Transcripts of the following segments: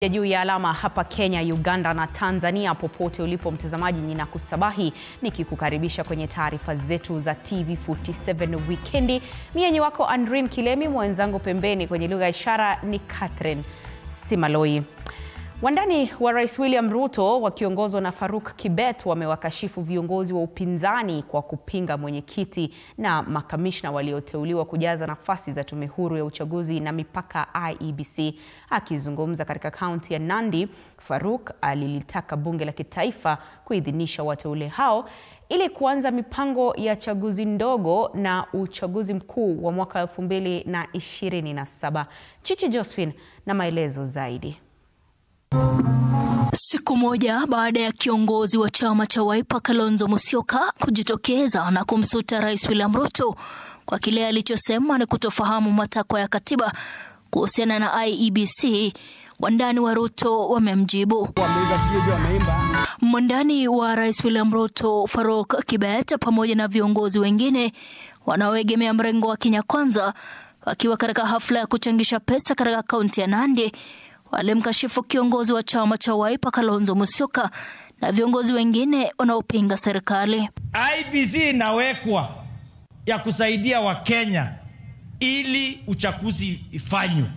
Ya juu ya alama hapa Kenya, Uganda na Tanzania. Popote ulipo mtazamaji, ninakusabahi nikikukaribisha kwenye taarifa zetu za TV47 Weekendi. Mimi wako Andrin Kilemi, mwenzangu pembeni kwenye lugha ya ishara ni Catherine Simaloi. Wandani wa Rais William Ruto wakiongozwa na Faruk Kibet wamewakashifu viongozi wa upinzani kwa kupinga mwenyekiti na makamishna walioteuliwa kujaza nafasi za tume huru ya uchaguzi na mipaka IEBC. Akizungumza katika kaunti ya Nandi, Faruk alilitaka bunge la kitaifa kuidhinisha wateule hao ili kuanza mipango ya chaguzi ndogo na uchaguzi mkuu wa mwaka 2027. Chichi Josephine na maelezo zaidi. Siku moja baada ya kiongozi wa chama cha Wiper Kalonzo Musyoka kujitokeza na kumsuta Rais William Ruto kwa kile alichosema ni kutofahamu matakwa ya katiba kuhusiana na IEBC, wandani wa Ruto wamemjibu. Mwandani wa Rais William Ruto, Faruk Kibet, pamoja na viongozi wengine wanaoegemea mrengo wa Kenya Kwanza wakiwa katika hafla ya kuchangisha pesa katika kaunti ya Nandi, walimkashifu kiongozi wa chama cha Wiper Kalonzo Musyoka na viongozi wengine wanaopinga serikali. IEBC inawekwa ya kusaidia Wakenya ili uchaguzi ifanywe.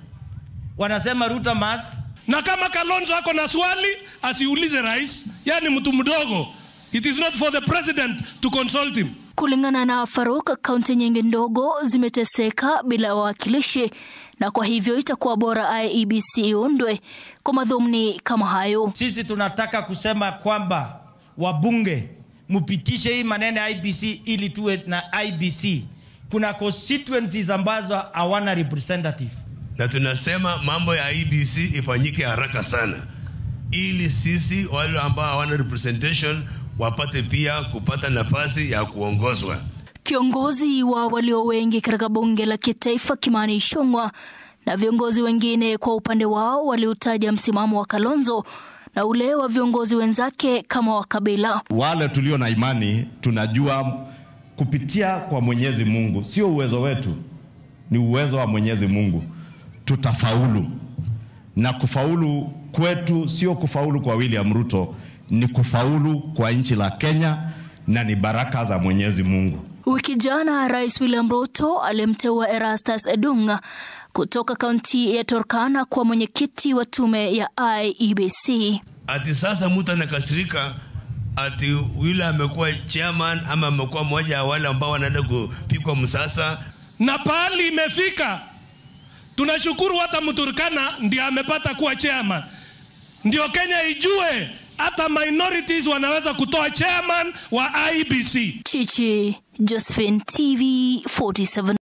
Wanasema Ruto must. Na kama Kalonzo ako na swali asiulize rais, yani mtu mdogo. It is not for the president to consult him. Kulingana na Faruk, kaunti nyingi ndogo zimeteseka bila wawakilishi, na kwa hivyo itakuwa bora IEBC iundwe kwa madhumuni kama hayo. Sisi tunataka kusema kwamba wabunge mupitishe hii maneno ya IEBC ili tuwe na IEBC. Kuna constituencies ambazo hawana representative. Na tunasema mambo ya IEBC ifanyike haraka sana ili sisi wale ambao hawana representation wapate pia kupata nafasi ya kuongozwa. Kiongozi wa walio wengi katika bunge la kitaifa Kimani Ichung'wah na viongozi wengine kwa upande wao waliutaja msimamo wa Kalonzo na ule wa viongozi wenzake kama wa kabila. Wale tulio na imani tunajua kupitia kwa Mwenyezi Mungu, sio uwezo wetu, ni uwezo wa Mwenyezi Mungu, tutafaulu. Na kufaulu kwetu sio kufaulu kwa William Ruto, ni kufaulu kwa nchi la Kenya na ni baraka za Mwenyezi Mungu. Wiki jana Rais William Ruto alimteua Erastus Edunga kutoka kaunti ya Turkana kwa mwenyekiti wa tume ya IEBC. Ati sasa mtu anakasirika ati yule amekuwa chairman ama amekuwa mmoja wa wale ambao wanaenda kupikwa msasa. Na pali imefika, tunashukuru hata Mturkana ndiye amepata kuwa chairman. Ndio Kenya ijue hata minorities wanaweza kutoa chairman wa IEBC. Chichi Josephine, TV47.